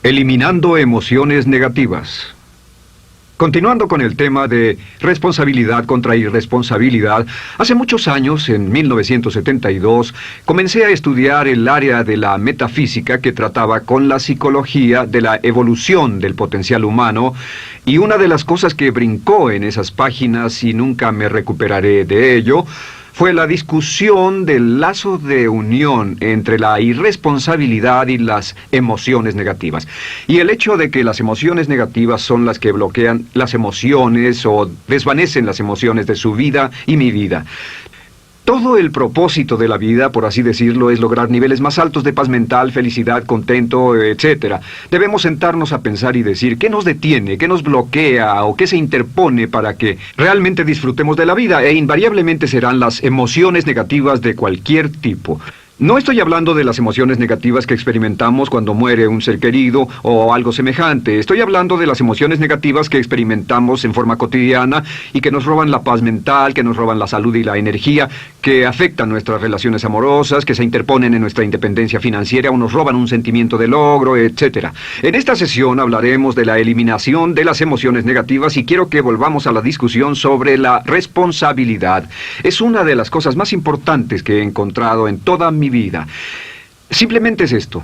Eliminando emociones negativas. Continuando con el tema de responsabilidad contra irresponsabilidad, hace muchos años, en 1972, comencé a estudiar el área de la metafísica que trataba con la psicología de la evolución del potencial humano, y una de las cosas que brincó en esas páginas, y nunca me recuperaré de ello, fue la discusión del lazo de unión entre la irresponsabilidad y las emociones negativas. Y el hecho de que las emociones negativas son las que bloquean las emociones o desvanecen las emociones de su vida y mi vida. Todo el propósito de la vida, por así decirlo, es lograr niveles más altos de paz mental, felicidad, contento, etc. Debemos sentarnos a pensar y decir qué nos detiene, qué nos bloquea o qué se interpone para que realmente disfrutemos de la vida, e invariablemente serán las emociones negativas de cualquier tipo. No estoy hablando de las emociones negativas que experimentamos cuando muere un ser querido o algo semejante. Estoy hablando de las emociones negativas que experimentamos en forma cotidiana y que nos roban la paz mental, que nos roban la salud y la energía, que afectan nuestras relaciones amorosas, que se interponen en nuestra independencia financiera o nos roban un sentimiento de logro, etc. En esta sesión hablaremos de la eliminación de las emociones negativas y quiero que volvamos a la discusión sobre la responsabilidad. Es una de las cosas más importantes que he encontrado en toda mi vida. Simplemente es esto.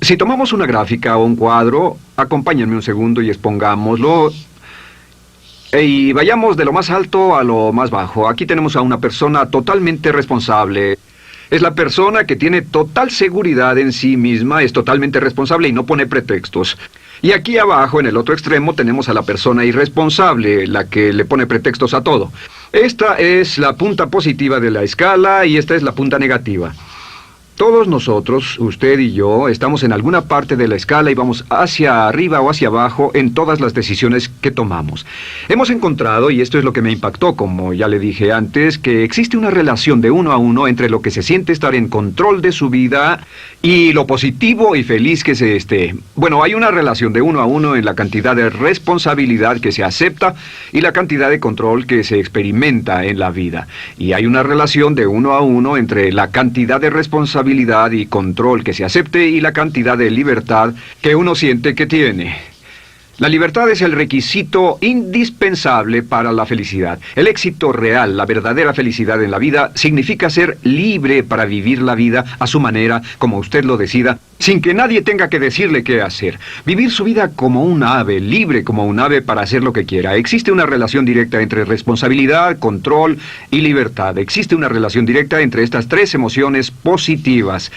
Si tomamos una gráfica o un cuadro, acompáñenme un segundo y expongámoslo. Y vayamos de lo más alto a lo más bajo. Aquí tenemos a una persona totalmente responsable. Es la persona que tiene total seguridad en sí misma, es totalmente responsable y no pone pretextos. Y aquí abajo, en el otro extremo, tenemos a la persona irresponsable, la que le pone pretextos a todo. Esta es la punta positiva de la escala y esta es la punta negativa. Todos nosotros, usted y yo, estamos en alguna parte de la escala y vamos hacia arriba o hacia abajo en todas las decisiones que tomamos. Hemos encontrado, y esto es lo que me impactó, como ya le dije antes, que existe una relación de uno a uno entre lo que se siente estar en control de su vida y lo positivo y feliz que se esté. Bueno, hay una relación de uno a uno en la cantidad de responsabilidad que se acepta y la cantidad de control que se experimenta en la vida. Y hay una relación de uno a uno entre la cantidad de responsabilidad y control que se acepte y la cantidad de libertad que uno siente que tiene. La libertad es el requisito indispensable para la felicidad. El éxito real, la verdadera felicidad en la vida, significa ser libre para vivir la vida a su manera, como usted lo decida, sin que nadie tenga que decirle qué hacer. Vivir su vida como un ave, libre como un ave para hacer lo que quiera. Existe una relación directa entre responsabilidad, control y libertad. Existe una relación directa entre estas tres emociones positivas.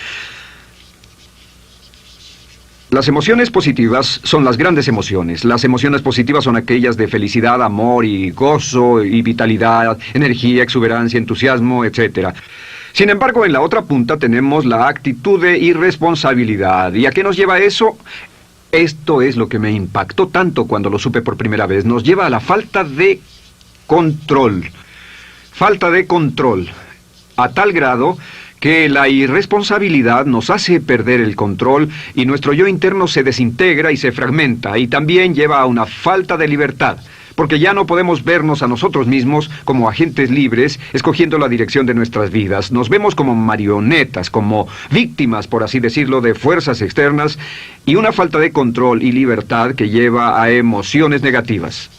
Las emociones positivas son las grandes emociones. Las emociones positivas son aquellas de felicidad, amor y gozo y vitalidad, energía, exuberancia, entusiasmo, etc. Sin embargo, en la otra punta tenemos la actitud de irresponsabilidad. ¿Y a qué nos lleva eso? Esto es lo que me impactó tanto cuando lo supe por primera vez. Nos lleva a la falta de control. Falta de control. A tal grado que la irresponsabilidad nos hace perder el control y nuestro yo interno se desintegra y se fragmenta, y también lleva a una falta de libertad, porque ya no podemos vernos a nosotros mismos como agentes libres, escogiendo la dirección de nuestras vidas. Nos vemos como marionetas, como víctimas, por así decirlo, de fuerzas externas, y una falta de control y libertad que lleva a emociones negativas.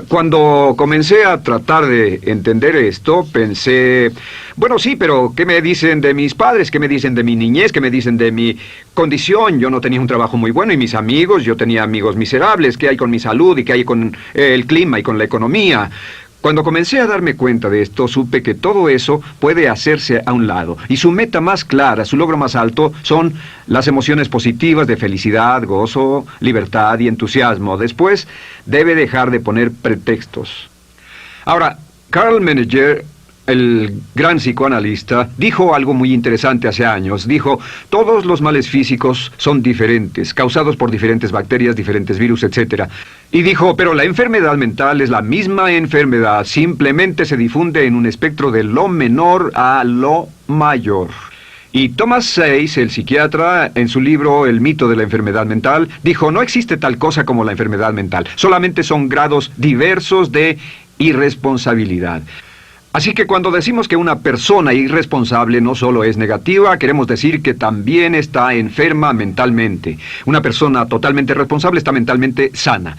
Cuando comencé a tratar de entender esto, pensé, bueno, sí, pero ¿qué me dicen de mis padres? ¿Qué me dicen de mi niñez? ¿Qué me dicen de mi condición? Yo no tenía un trabajo muy bueno y mis amigos, yo tenía amigos miserables. ¿Qué hay con mi salud y qué hay con el clima y con la economía? Cuando comencé a darme cuenta de esto, supe que todo eso puede hacerse a un lado. Y su meta más clara, su logro más alto, son las emociones positivas de felicidad, gozo, libertad y entusiasmo. Después, debe dejar de poner pretextos. Ahora, Carl Menninger, el gran psicoanalista, dijo algo muy interesante hace años. Dijo, todos los males físicos son diferentes, causados por diferentes bacterias, diferentes virus, etc. Y dijo, pero la enfermedad mental es la misma enfermedad, simplemente se difunde en un espectro de lo menor a lo mayor. Y Thomas Sayce, el psiquiatra, en su libro El mito de la enfermedad mental, dijo, no existe tal cosa como la enfermedad mental, solamente son grados diversos de irresponsabilidad. Así que cuando decimos que una persona irresponsable no solo es negativa, queremos decir que también está enferma mentalmente. Una persona totalmente responsable está mentalmente sana.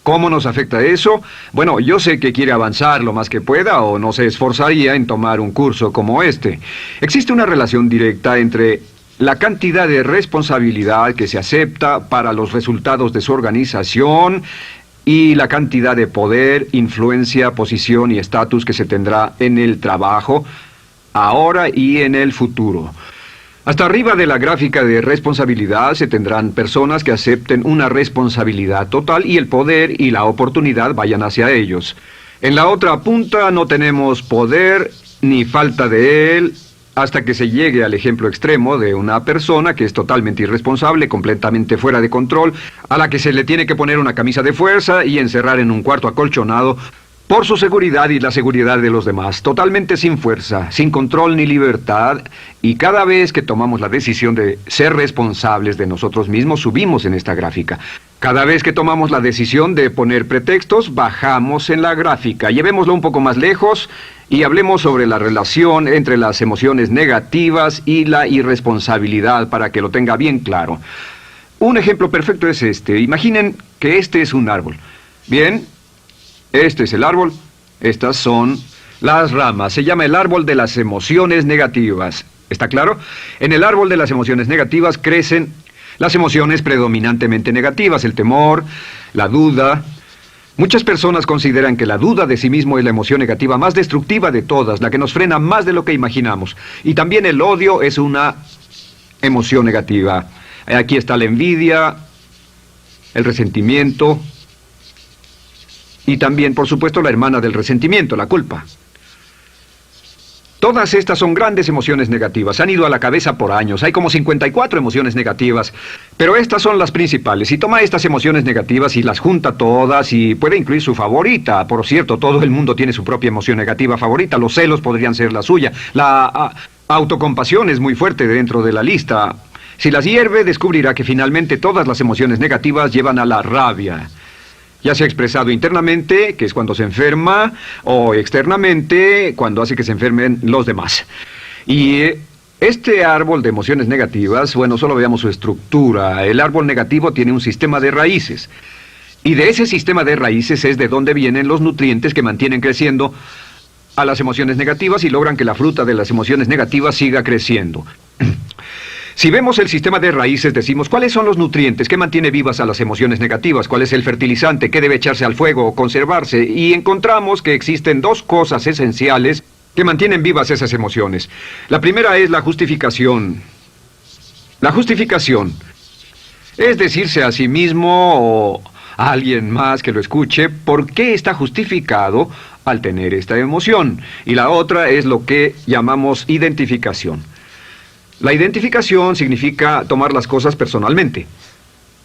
¿Cómo nos afecta eso? Bueno, yo sé que quiere avanzar lo más que pueda o no se esforzaría en tomar un curso como este. Existe una relación directa entre la cantidad de responsabilidad que se acepta para los resultados de su organización y la cantidad de poder, influencia, posición y estatus que se tendrá en el trabajo, ahora y en el futuro. Hasta arriba de la gráfica de responsabilidad se tendrán personas que acepten una responsabilidad total y el poder y la oportunidad vayan hacia ellos. En la otra punta no tenemos poder ni falta de él, hasta que se llegue al ejemplo extremo de una persona que es totalmente irresponsable, completamente fuera de control, a la que se le tiene que poner una camisa de fuerza y encerrar en un cuarto acolchonado por su seguridad y la seguridad de los demás, totalmente sin fuerza, sin control ni libertad, y cada vez que tomamos la decisión de ser responsables de nosotros mismos, subimos en esta gráfica. Cada vez que tomamos la decisión de poner pretextos, bajamos en la gráfica. Llevémoslo un poco más lejos y hablemos sobre la relación entre las emociones negativas y la irresponsabilidad para que lo tenga bien claro. Un ejemplo perfecto es este. Imaginen que este es un árbol. Bien, este es el árbol, estas son las ramas. Se llama el árbol de las emociones negativas. ¿Está claro? En el árbol de las emociones negativas crecen las emociones predominantemente negativas, el temor, la duda. Muchas personas consideran que la duda de sí mismo es la emoción negativa más destructiva de todas, la que nos frena más de lo que imaginamos. Y también el odio es una emoción negativa. Aquí está la envidia, el resentimiento y también, por supuesto, la hermana del resentimiento, la culpa. Todas estas son grandes emociones negativas. Han ido a la cabeza por años. Hay como 54 emociones negativas. Pero estas son las principales. Si toma estas emociones negativas y las junta todas y puede incluir su favorita. Por cierto, todo el mundo tiene su propia emoción negativa favorita. Los celos podrían ser la suya. La autocompasión es muy fuerte dentro de la lista. Si las hierve, descubrirá que finalmente todas las emociones negativas llevan a la rabia. Ya sea expresado internamente, que es cuando se enferma, o externamente, cuando hace que se enfermen los demás. Y este árbol de emociones negativas, bueno, solo veamos su estructura. El árbol negativo tiene un sistema de raíces. Y de ese sistema de raíces es de donde vienen los nutrientes que mantienen creciendo a las emociones negativas y logran que la fruta de las emociones negativas siga creciendo. Si vemos el sistema de raíces, decimos, ¿cuáles son los nutrientes que mantiene vivas a las emociones negativas? ¿Cuál es el fertilizante? ¿Qué debe echarse al fuego o conservarse? Y encontramos que existen dos cosas esenciales que mantienen vivas esas emociones. La primera es la justificación. La justificación es decirse a sí mismo o a alguien más que lo escuche por qué está justificado al tener esta emoción. Y la otra es lo que llamamos identificación. La identificación significa tomar las cosas personalmente.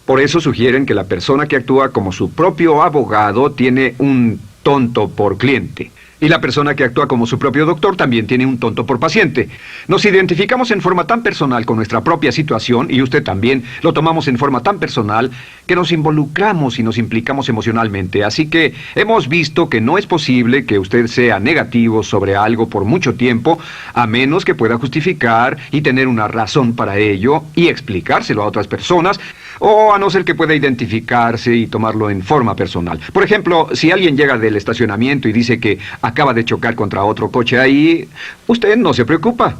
Por eso sugieren que la persona que actúa como su propio abogado tiene un tonto por cliente. Y la persona que actúa como su propio doctor también tiene un tonto por paciente. Nos identificamos en forma tan personal con nuestra propia situación, y usted también, lo tomamos en forma tan personal, que nos involucramos y nos implicamos emocionalmente. Así que hemos visto que no es posible que usted sea negativo sobre algo por mucho tiempo, a menos que pueda justificar y tener una razón para ello y explicárselo a otras personas, o a no ser que pueda identificarse y tomarlo en forma personal. Por ejemplo, si alguien llega del estacionamiento y dice que acaba de chocar contra otro coche ahí, usted no se preocupa,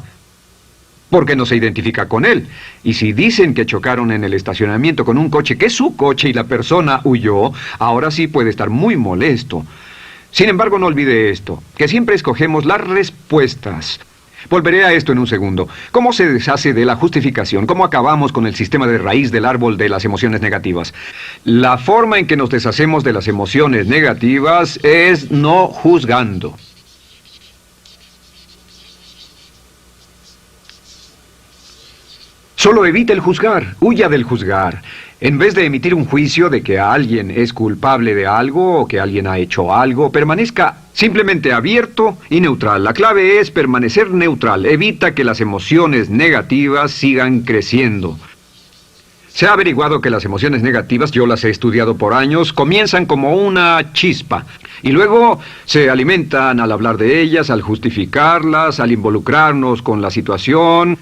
porque no se identifica con él. Y si dicen que chocaron en el estacionamiento con un coche que es su coche y la persona huyó, ahora sí puede estar muy molesto. Sin embargo, no olvide esto, que siempre escogemos las respuestas. Volveré a esto en un segundo. ¿Cómo se deshace de la justificación? ¿Cómo acabamos con el sistema de raíz del árbol de las emociones negativas? La forma en que nos deshacemos de las emociones negativas es no juzgando. Solo evite el juzgar, huya del juzgar. En vez de emitir un juicio de que alguien es culpable de algo o que alguien ha hecho algo, permanezca simplemente abierto y neutral. La clave es permanecer neutral. Evita que las emociones negativas sigan creciendo. Se ha averiguado que las emociones negativas, yo las he estudiado por años, comienzan como una chispa y luego se alimentan al hablar de ellas, al justificarlas, al involucrarnos con la situación.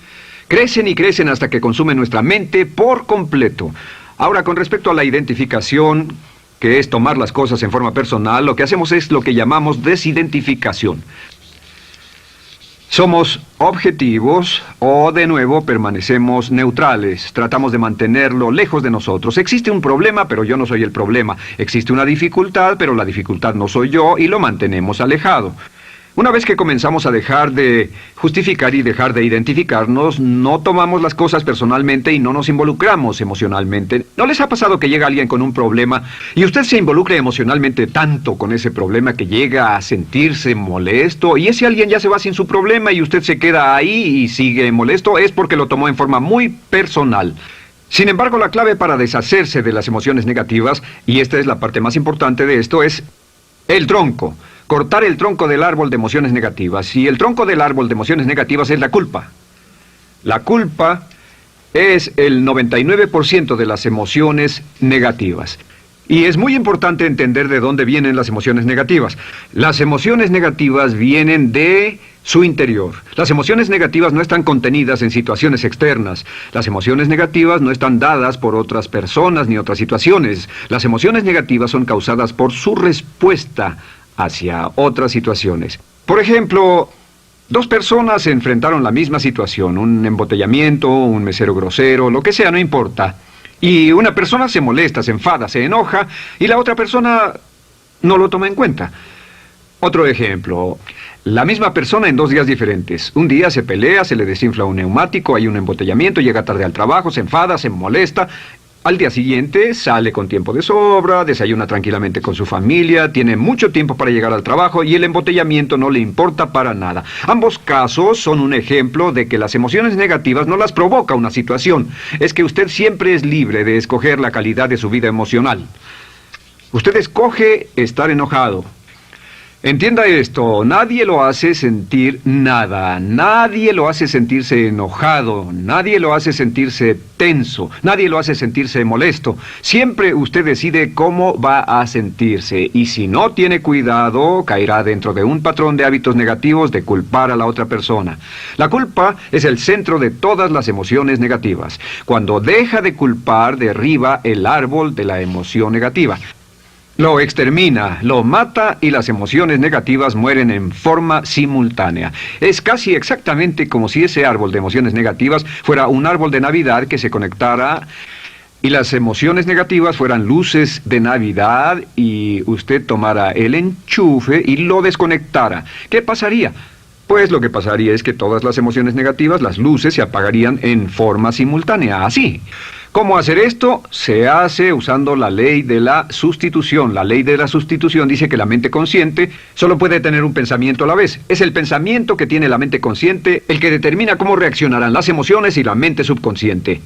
Crecen y crecen hasta que consumen nuestra mente por completo. Ahora, con respecto a la identificación, que es tomar las cosas en forma personal, lo que hacemos es lo que llamamos desidentificación. Somos objetivos o, de nuevo, permanecemos neutrales. Tratamos de mantenerlo lejos de nosotros. Existe un problema, pero yo no soy el problema. Existe una dificultad, pero la dificultad no soy yo, y lo mantenemos alejado. Una vez que comenzamos a dejar de justificar y dejar de identificarnos, no tomamos las cosas personalmente y no nos involucramos emocionalmente. ¿No les ha pasado que llega alguien con un problema y usted se involucre emocionalmente tanto con ese problema que llega a sentirse molesto y ese alguien ya se va sin su problema y usted se queda ahí y sigue molesto? Es porque lo tomó en forma muy personal. Sin embargo, la clave para deshacerse de las emociones negativas, y esta es la parte más importante de esto, es el tronco. Cortar el tronco del árbol de emociones negativas. Y el tronco del árbol de emociones negativas es la culpa. La culpa es el 99% de las emociones negativas. Y es muy importante entender de dónde vienen las emociones negativas. Las emociones negativas vienen de su interior. Las emociones negativas no están contenidas en situaciones externas. Las emociones negativas no están dadas por otras personas ni otras situaciones. Las emociones negativas son causadas por su respuesta hacia otras situaciones. Por ejemplo, dos personas se enfrentaron la misma situación, un embotellamiento, un mesero grosero, lo que sea, no importa. Y una persona se molesta, se enfada, se enoja, y la otra persona no lo toma en cuenta. Otro ejemplo, la misma persona en 2 días diferentes. Un día se pelea, se le desinfla un neumático, hay un embotellamiento, llega tarde al trabajo, se enfada, se molesta. Al día siguiente sale con tiempo de sobra, desayuna tranquilamente con su familia, tiene mucho tiempo para llegar al trabajo y el embotellamiento no le importa para nada. Ambos casos son un ejemplo de que las emociones negativas no las provoca una situación. Es que usted siempre es libre de escoger la calidad de su vida emocional. Usted escoge estar enojado. Entienda esto, nadie lo hace sentir nada, nadie lo hace sentirse enojado, nadie lo hace sentirse tenso, nadie lo hace sentirse molesto. Siempre usted decide cómo va a sentirse y si no tiene cuidado, caerá dentro de un patrón de hábitos negativos de culpar a la otra persona. La culpa es el centro de todas las emociones negativas. Cuando deja de culpar, derriba el árbol de la emoción negativa. Lo extermina, lo mata y las emociones negativas mueren en forma simultánea. Es casi exactamente como si ese árbol de emociones negativas fuera un árbol de Navidad que se conectara y las emociones negativas fueran luces de Navidad y usted tomara el enchufe y lo desconectara. ¿Qué pasaría? Pues lo que pasaría es que todas las emociones negativas, las luces, se apagarían en forma simultánea, así. ¿Cómo hacer esto? Se hace usando la ley de la sustitución. La ley de la sustitución dice que la mente consciente solo puede tener un pensamiento a la vez. Es el pensamiento que tiene la mente consciente el que determina cómo reaccionarán las emociones y la mente subconsciente.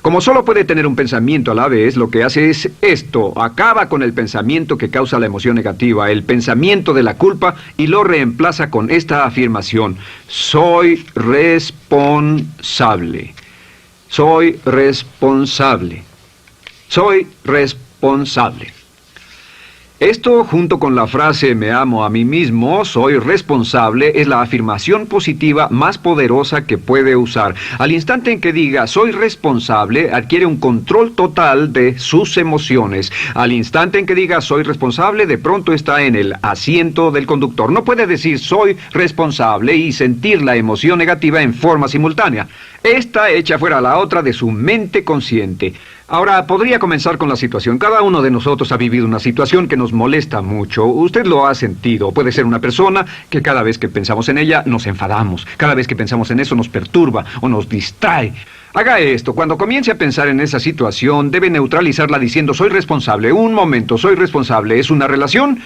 Como solo puede tener un pensamiento a la vez, lo que hace es esto: acaba con el pensamiento que causa la emoción negativa, el pensamiento de la culpa, y lo reemplaza con esta afirmación: soy responsable. Soy responsable. Soy responsable. Esto, junto con la frase me amo a mí mismo, soy responsable, es la afirmación positiva más poderosa que puede usar. Al instante en que diga soy responsable, adquiere un control total de sus emociones. Al instante en que diga soy responsable, de pronto está en el asiento del conductor. No puede decir soy responsable y sentir la emoción negativa en forma simultánea. Esta echa fuera la otra de su mente consciente. Ahora, podría comenzar con la situación. Cada uno de nosotros ha vivido una situación que nos molesta mucho. Usted lo ha sentido. Puede ser una persona que cada vez que pensamos en ella nos enfadamos. Cada vez que pensamos en eso nos perturba o nos distrae. Haga esto. Cuando comience a pensar en esa situación, debe neutralizarla diciendo soy responsable. Un momento, soy responsable. ¿Es una relación?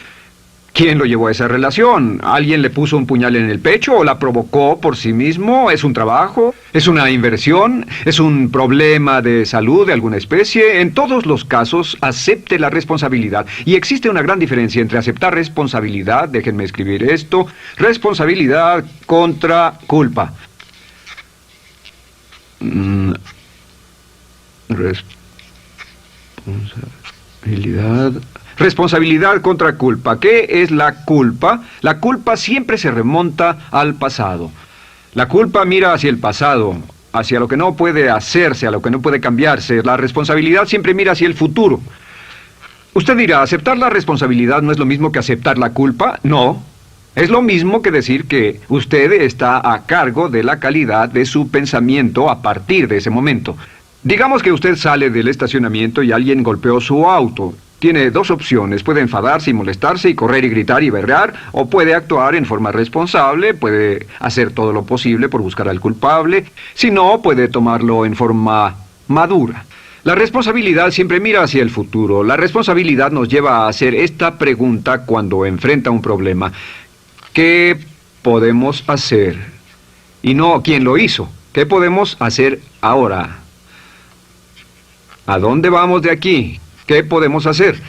¿Quién lo llevó a esa relación? ¿Alguien le puso un puñal en el pecho o la provocó por sí mismo? ¿Es un trabajo? ¿Es una inversión? ¿Es un problema de salud de alguna especie? En todos los casos, acepte la responsabilidad. Y existe una gran diferencia entre aceptar responsabilidad, déjenme escribir esto, responsabilidad contra culpa. Responsabilidad. Responsabilidad contra culpa. ¿Qué es la culpa? La culpa siempre se remonta al pasado. La culpa mira hacia el pasado, hacia lo que no puede hacerse, a lo que no puede cambiarse. La responsabilidad siempre mira hacia el futuro. Usted dirá, ¿aceptar la responsabilidad no es lo mismo que aceptar la culpa? No. Es lo mismo que decir que usted está a cargo de la calidad de su pensamiento a partir de ese momento. Digamos que usted sale del estacionamiento y alguien golpeó su auto. Tiene dos opciones, puede enfadarse y molestarse y correr y gritar y berrear, o puede actuar en forma responsable, puede hacer todo lo posible por buscar al culpable, si no, puede tomarlo en forma madura. La responsabilidad siempre mira hacia el futuro. La responsabilidad nos lleva a hacer esta pregunta cuando enfrenta un problema. ¿Qué podemos hacer? Y no quién lo hizo. ¿Qué podemos hacer ahora? ¿A dónde vamos de aquí? ¿Qué podemos hacer?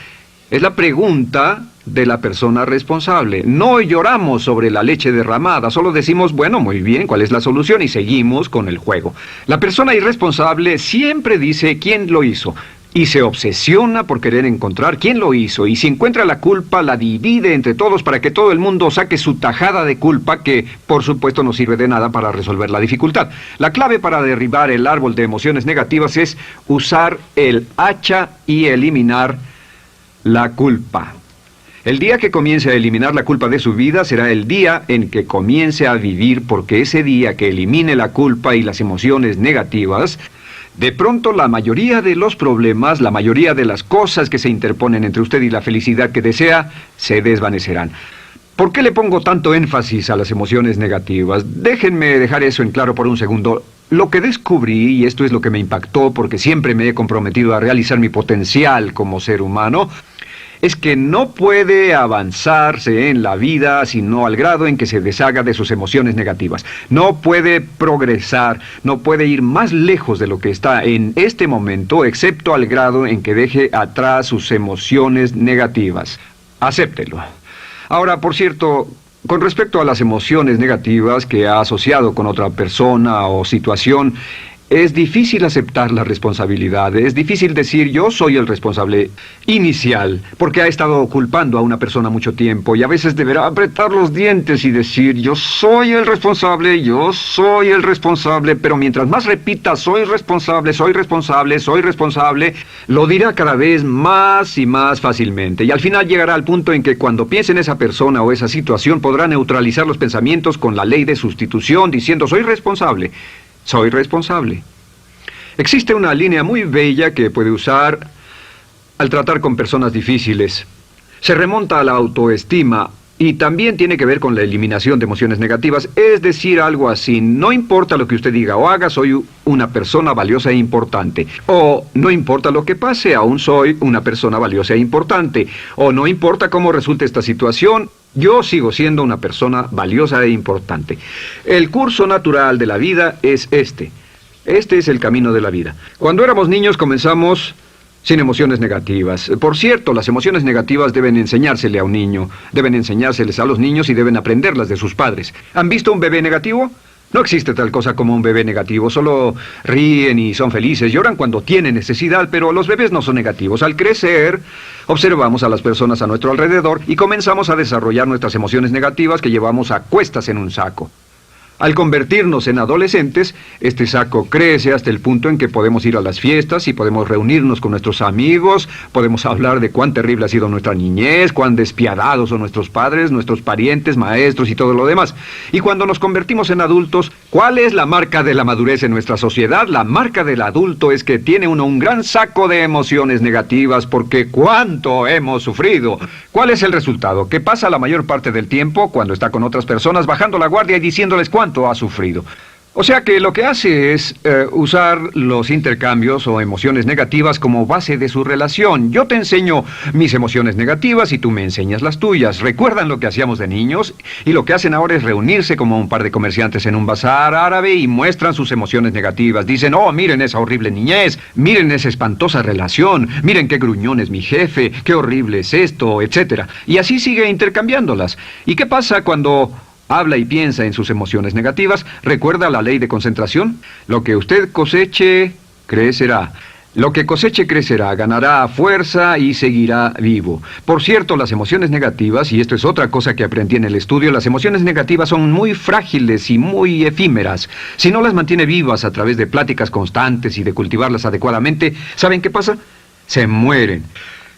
Es la pregunta de la persona responsable. No lloramos sobre la leche derramada, solo decimos, bueno, muy bien, ¿cuál es la solución? Y seguimos con el juego. La persona irresponsable siempre dice quién lo hizo y se obsesiona por querer encontrar quién lo hizo, y si encuentra la culpa la divide entre todos para que todo el mundo saque su tajada de culpa, que por supuesto no sirve de nada para resolver la dificultad. La clave para derribar el árbol de emociones negativas es usar el hacha y eliminar la culpa. El día que comience a eliminar la culpa de su vida será el día en que comience a vivir, porque ese día que elimine la culpa y las emociones negativas, de pronto la mayoría de los problemas, la mayoría de las cosas que se interponen entre usted y la felicidad que desea, se desvanecerán. ¿Por qué le pongo tanto énfasis a las emociones negativas? Déjenme dejar eso en claro por un segundo. Lo que descubrí, y esto es lo que me impactó porque siempre me he comprometido a realizar mi potencial como ser humano, es que no puede avanzarse en la vida sino al grado en que se deshaga de sus emociones negativas. No puede progresar, no puede ir más lejos de lo que está en este momento, excepto al grado en que deje atrás sus emociones negativas. Acéptelo. Ahora, por cierto, con respecto a las emociones negativas que ha asociado con otra persona o situación, es difícil aceptar la responsabilidad, es difícil decir yo soy el responsable inicial, porque ha estado culpando a una persona mucho tiempo y a veces deberá apretar los dientes y decir yo soy el responsable, pero mientras más repita soy responsable, lo dirá cada vez más y más fácilmente, y al final llegará al punto en que cuando piense en esa persona o esa situación podrá neutralizar los pensamientos con la ley de sustitución diciendo soy responsable. Soy responsable. Existe una línea muy bella que puede usar al tratar con personas difíciles. Se remonta a la autoestima y también tiene que ver con la eliminación de emociones negativas. Es decir, algo así, no importa lo que usted diga o haga, soy una persona valiosa e importante. O no importa lo que pase, aún soy una persona valiosa e importante. O no importa cómo resulte esta situación, yo sigo siendo una persona valiosa e importante. El curso natural de la vida es este. Este es el camino de la vida. Cuando éramos niños comenzamos sin emociones negativas. Por cierto, las emociones negativas deben enseñársele a un niño, deben enseñárseles a los niños y deben aprenderlas de sus padres. ¿Han visto un bebé negativo? No existe tal cosa como un bebé negativo, solo ríen y son felices, lloran cuando tienen necesidad, pero los bebés no son negativos. Al crecer, observamos a las personas a nuestro alrededor y comenzamos a desarrollar nuestras emociones negativas que llevamos a cuestas en un saco. Al convertirnos en adolescentes, este saco crece hasta el punto en que podemos ir a las fiestas y podemos reunirnos con nuestros amigos, podemos hablar de cuán terrible ha sido nuestra niñez, cuán despiadados son nuestros padres, nuestros parientes, maestros y todo lo demás. Y cuando nos convertimos en adultos, ¿cuál es la marca de la madurez en nuestra sociedad? La marca del adulto es que tiene uno un gran saco de emociones negativas porque ¿cuánto hemos sufrido? ¿Cuál es el resultado? Que pasa la mayor parte del tiempo cuando está con otras personas bajando la guardia y diciéndoles cuánto ha sufrido. O sea que lo que hace es usar los intercambios o emociones negativas como base de su relación. Yo te enseño mis emociones negativas y tú me enseñas las tuyas. ¿Recuerdan lo que hacíamos de niños? Y lo que hacen ahora es reunirse como un par de comerciantes en un bazar árabe y muestran sus emociones negativas. Dicen, oh, miren esa horrible niñez, miren esa espantosa relación, miren qué gruñón es mi jefe, qué horrible es esto, etc. Y así sigue intercambiándolas. ¿Y qué pasa cuando habla y piensa en sus emociones negativas? ¿Recuerda la ley de concentración? Lo que usted coseche, crecerá. Lo que coseche crecerá, ganará fuerza y seguirá vivo. Por cierto, las emociones negativas, y esto es otra cosa que aprendí en el estudio, las emociones negativas son muy frágiles y muy efímeras. Si no las mantiene vivas a través de pláticas constantes y de cultivarlas adecuadamente, ¿saben qué pasa? Se mueren.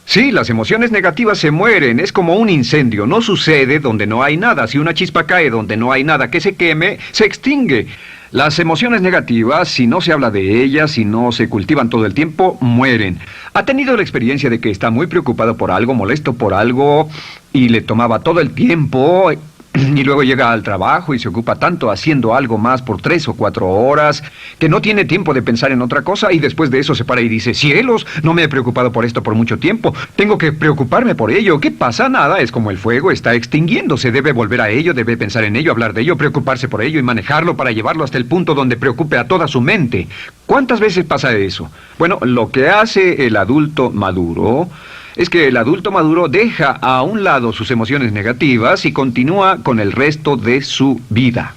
Sí, las emociones negativas se mueren, es como un incendio, no sucede donde no hay nada. Si una chispa cae donde no hay nada que se queme, se extingue. Las emociones negativas, si no se habla de ellas, si no se cultivan todo el tiempo, mueren. ¿Ha tenido la experiencia de que está muy preocupado por algo, molesto por algo, y le tomaba todo el tiempo, y luego llega al trabajo y se ocupa tanto haciendo algo más por 3 o 4 horas, que no tiene tiempo de pensar en otra cosa, y después de eso se para y dice, cielos, no me he preocupado por esto por mucho tiempo, tengo que preocuparme por ello? ¿Qué pasa? Nada, es como el fuego, está extinguiéndose, debe volver a ello, debe pensar en ello, hablar de ello, preocuparse por ello y manejarlo para llevarlo hasta el punto donde preocupe a toda su mente. ¿Cuántas veces pasa eso? Bueno, lo que hace el adulto maduro es que el adulto maduro deja a un lado sus emociones negativas y continúa con el resto de su vida.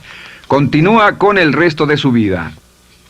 Continúa con el resto de su vida.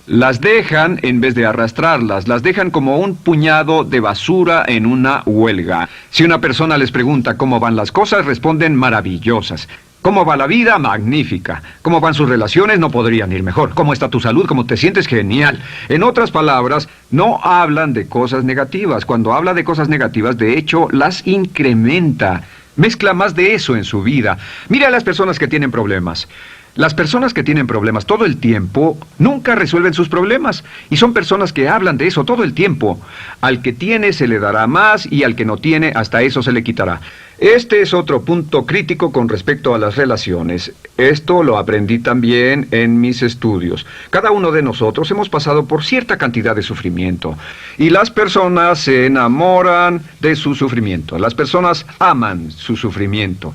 Las dejan en vez de arrastrarlas, las dejan como un puñado de basura en una huelga. Si una persona les pregunta cómo van las cosas, responden maravillosas. ¿Cómo va la vida? Magnífica. ¿Cómo van sus relaciones? No podrían ir mejor. ¿Cómo está tu salud? ¿Cómo te sientes? Genial. En otras palabras, no hablan de cosas negativas. Cuando habla de cosas negativas, de hecho, las incrementa. Mezcla más de eso en su vida. Mira a las personas que tienen problemas. Las personas que tienen problemas todo el tiempo nunca resuelven sus problemas, y son personas que hablan de eso todo el tiempo. Al que tiene se le dará más, y al que no tiene hasta eso se le quitará. Este es otro punto crítico con respecto a las relaciones. Esto lo aprendí también en mis estudios. Cada uno de nosotros hemos pasado por cierta cantidad de sufrimiento, y las personas se enamoran de su sufrimiento. Las personas aman su sufrimiento.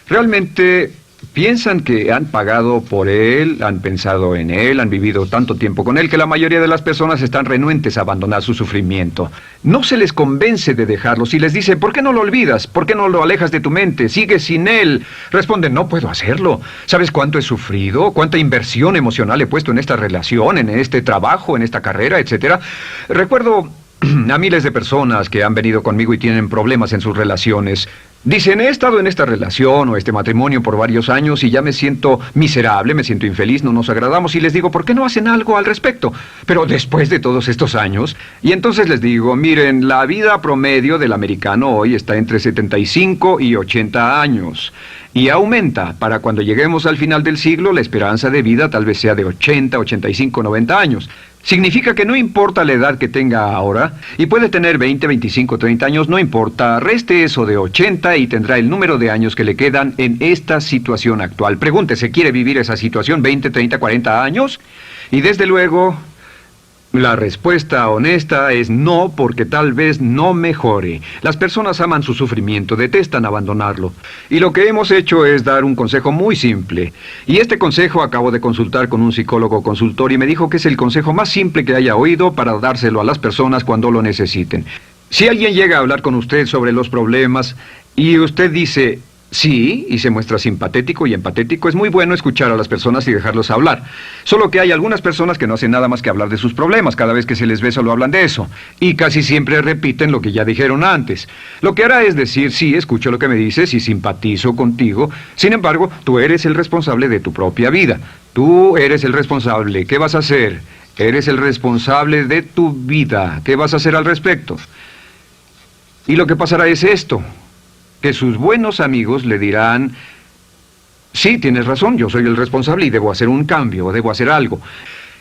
Realmente piensan que han pagado por él, han pensado en él, han vivido tanto tiempo con él, que la mayoría de las personas están renuentes a abandonar su sufrimiento. No se les convence de dejarlo. Si les dice, ¿por qué no lo olvidas? ¿Por qué no lo alejas de tu mente? ¿Sigues sin él? Responden, no puedo hacerlo. ¿Sabes cuánto he sufrido? ¿Cuánta inversión emocional he puesto en esta relación, en este trabajo, en esta carrera, etcétera? Recuerdo a miles de personas que han venido conmigo y tienen problemas en sus relaciones. Dicen, he estado en esta relación o este matrimonio por varios años y ya me siento miserable, me siento infeliz, no nos agradamos, y les digo, ¿por qué no hacen algo al respecto? Pero después de todos estos años, y entonces les digo, miren, la vida promedio del americano hoy está entre 75 y 80 años. Y aumenta. Para cuando lleguemos al final del siglo, la esperanza de vida tal vez sea de 80, 85, 90 años. Significa que no importa la edad que tenga ahora, y puede tener 20, 25, 30 años, no importa, reste eso de 80 y tendrá el número de años que le quedan en esta situación actual. Pregúntese, ¿quiere vivir esa situación 20, 30, 40 años? Y desde luego, la respuesta honesta es no, porque tal vez no mejore. Las personas aman su sufrimiento, detestan abandonarlo. Y lo que hemos hecho es dar un consejo muy simple. Y este consejo acabo de consultar con un psicólogo consultor y me dijo que es el consejo más simple que haya oído para dárselo a las personas cuando lo necesiten. Si alguien llega a hablar con usted sobre los problemas y usted dice sí, y se muestra simpatético y empatético, es muy bueno escuchar a las personas y dejarlos hablar. Solo que hay algunas personas que no hacen nada más que hablar de sus problemas. Cada vez que se les ve solo hablan de eso. Y casi siempre repiten lo que ya dijeron antes. Lo que hará es decir, sí, escucho lo que me dices y simpatizo contigo. Sin embargo, tú eres el responsable de tu propia vida. Tú eres el responsable. ¿Qué vas a hacer? Eres el responsable de tu vida. ¿Qué vas a hacer al respecto? Y lo que pasará es esto, que sus buenos amigos le dirán, sí, tienes razón, yo soy el responsable y debo hacer un cambio, debo hacer algo.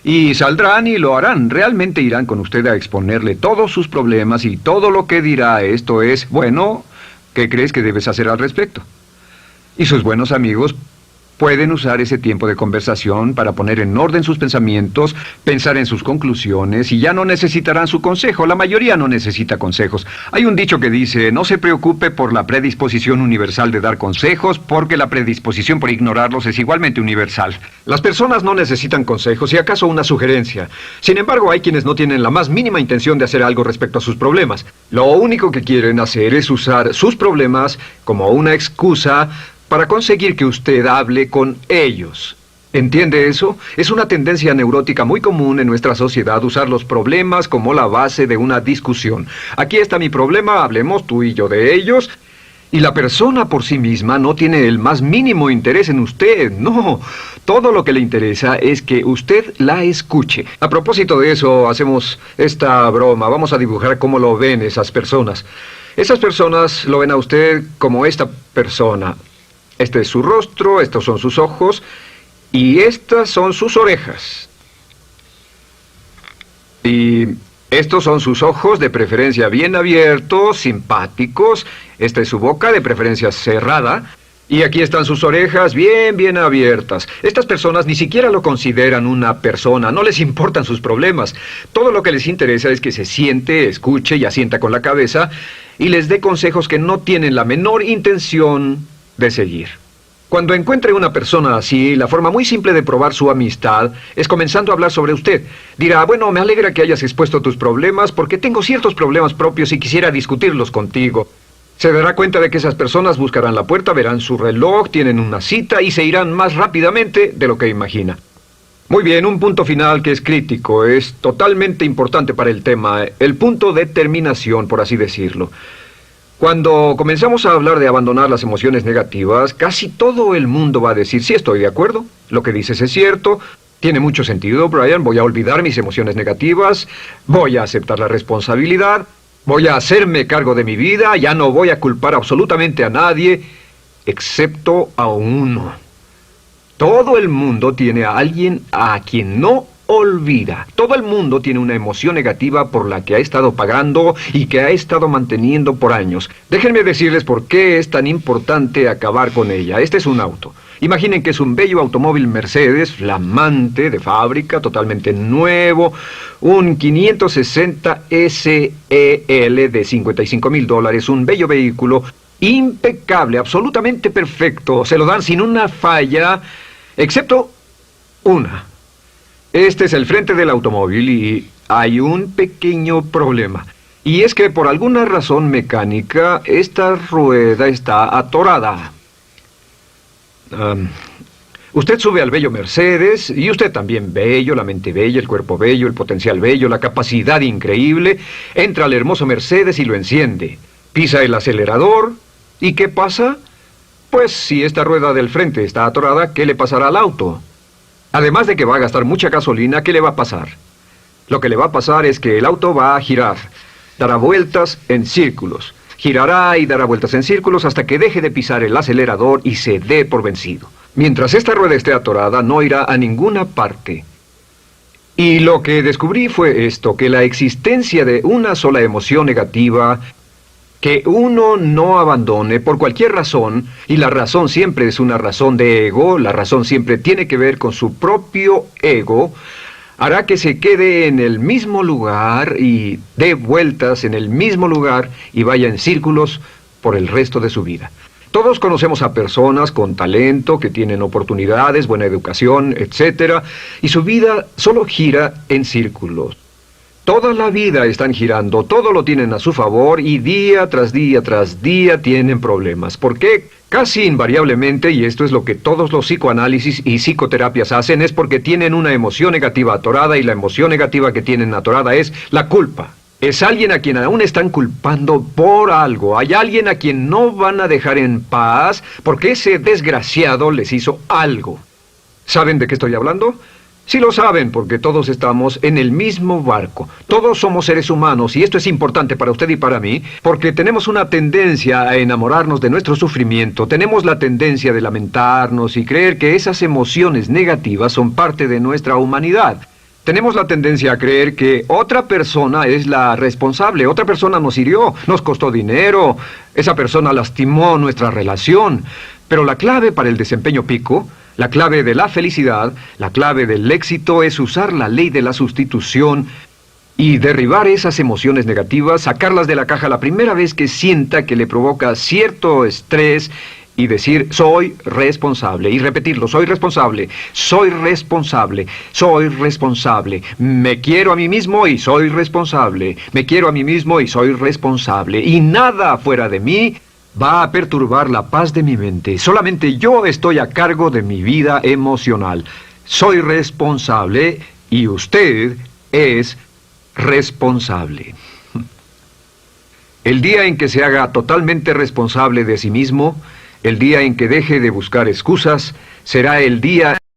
Y saldrán y lo harán, realmente irán con usted a exponerle todos sus problemas y todo lo que dirá esto es, bueno, ¿qué crees que debes hacer al respecto? Y sus buenos amigos pueden usar ese tiempo de conversación para poner en orden sus pensamientos, pensar en sus conclusiones, y ya no necesitarán su consejo. La mayoría no necesita consejos. Hay un dicho que dice, no se preocupe por la predisposición universal de dar consejos, porque la predisposición por ignorarlos es igualmente universal. Las personas no necesitan consejos, si acaso una sugerencia. Sin embargo, hay quienes no tienen la más mínima intención de hacer algo respecto a sus problemas. Lo único que quieren hacer es usar sus problemas como una excusa para conseguir que usted hable con ellos. ¿Entiende eso? Es una tendencia neurótica muy común en nuestra sociedad usar los problemas como la base de una discusión. Aquí está mi problema, hablemos tú y yo de ellos. Y la persona por sí misma no tiene el más mínimo interés en usted, no. Todo lo que le interesa es que usted la escuche. A propósito de eso, hacemos esta broma. Vamos a dibujar cómo lo ven esas personas. Esas personas lo ven a usted como esta persona. Este es su rostro, estos son sus ojos y estas son sus orejas. Y estos son sus ojos, de preferencia bien abiertos, simpáticos. Esta es su boca, de preferencia cerrada. Y aquí están sus orejas bien abiertas. Estas personas ni siquiera lo consideran una persona, no les importan sus problemas. Todo lo que les interesa es que se siente, escuche y asienta con la cabeza y les dé consejos que no tienen la menor intención de seguir. Cuando encuentre una persona así, la forma muy simple de probar su amistad es comenzando a hablar sobre usted. Dirá, bueno, me alegra que hayas expuesto tus problemas porque tengo ciertos problemas propios y quisiera discutirlos contigo. Se dará cuenta de que esas personas buscarán la puerta, verán su reloj, tienen una cita y se irán más rápidamente de lo que imagina. Muy bien, un punto final que es crítico, es totalmente importante para el tema, el punto de terminación, por así decirlo. Cuando comenzamos a hablar de abandonar las emociones negativas, casi todo el mundo va a decir, sí, estoy de acuerdo, lo que dices es cierto, tiene mucho sentido, Brian, voy a olvidar mis emociones negativas, voy a aceptar la responsabilidad, voy a hacerme cargo de mi vida, ya no voy a culpar absolutamente a nadie, excepto a uno. Todo el mundo tiene a alguien a quien no olvida. Todo el mundo tiene una emoción negativa por la que ha estado pagando y que ha estado manteniendo por años. Déjenme decirles por qué es tan importante acabar con ella. Este es un auto. Imaginen que es un bello automóvil Mercedes, flamante, de fábrica, totalmente nuevo, un 560 SEL de $55,000, un bello vehículo, impecable, absolutamente perfecto. Se lo dan sin una falla, excepto una. Este es el frente del automóvil y hay un pequeño problema. Y es que por alguna razón mecánica, esta rueda está atorada. Usted sube al bello Mercedes, y usted también bello, la mente bella, el cuerpo bello, el potencial bello, la capacidad increíble. Entra al hermoso Mercedes y lo enciende. Pisa el acelerador, ¿y qué pasa? Pues si esta rueda del frente está atorada, ¿qué le pasará al auto? Además de que va a gastar mucha gasolina, ¿qué le va a pasar? Lo que le va a pasar es que el auto va a girar, dará vueltas en círculos. Girará y dará vueltas en círculos hasta que deje de pisar el acelerador y se dé por vencido. Mientras esta rueda esté atorada, no irá a ninguna parte. Y lo que descubrí fue esto, que la existencia de una sola emoción negativa que uno no abandone por cualquier razón, y la razón siempre es una razón de ego, la razón siempre tiene que ver con su propio ego, hará que se quede en el mismo lugar y dé vueltas en el mismo lugar y vaya en círculos por el resto de su vida. Todos conocemos a personas con talento, que tienen oportunidades, buena educación, etc., y su vida solo gira en círculos. Toda la vida están girando, todo lo tienen a su favor y día tras día tras día tienen problemas. ¿Por qué? Casi invariablemente, y esto es lo que todos los psicoanálisis y psicoterapias hacen, es porque tienen una emoción negativa atorada y la emoción negativa que tienen atorada es la culpa. Es alguien a quien aún están culpando por algo. Hay alguien a quien no van a dejar en paz porque ese desgraciado les hizo algo. ¿Saben de qué estoy hablando? Sí lo saben, porque todos estamos en el mismo barco. Todos somos seres humanos, y esto es importante para usted y para mí, porque tenemos una tendencia a enamorarnos de nuestro sufrimiento. Tenemos la tendencia de lamentarnos y creer que esas emociones negativas son parte de nuestra humanidad. Tenemos la tendencia a creer que otra persona es la responsable, otra persona nos hirió, nos costó dinero, esa persona lastimó nuestra relación. Pero la clave para el desempeño pico, la clave de la felicidad, la clave del éxito es usar la ley de la sustitución y derribar esas emociones negativas, sacarlas de la caja la primera vez que sienta que le provoca cierto estrés y decir, soy responsable, y repetirlo, soy responsable, soy responsable, soy responsable, me quiero a mí mismo y soy responsable, me quiero a mí mismo y soy responsable, y nada fuera de mí va a perturbar la paz de mi mente. Solamente yo estoy a cargo de mi vida emocional. Soy responsable y usted es responsable. El día en que se haga totalmente responsable de sí mismo, el día en que deje de buscar excusas, será el día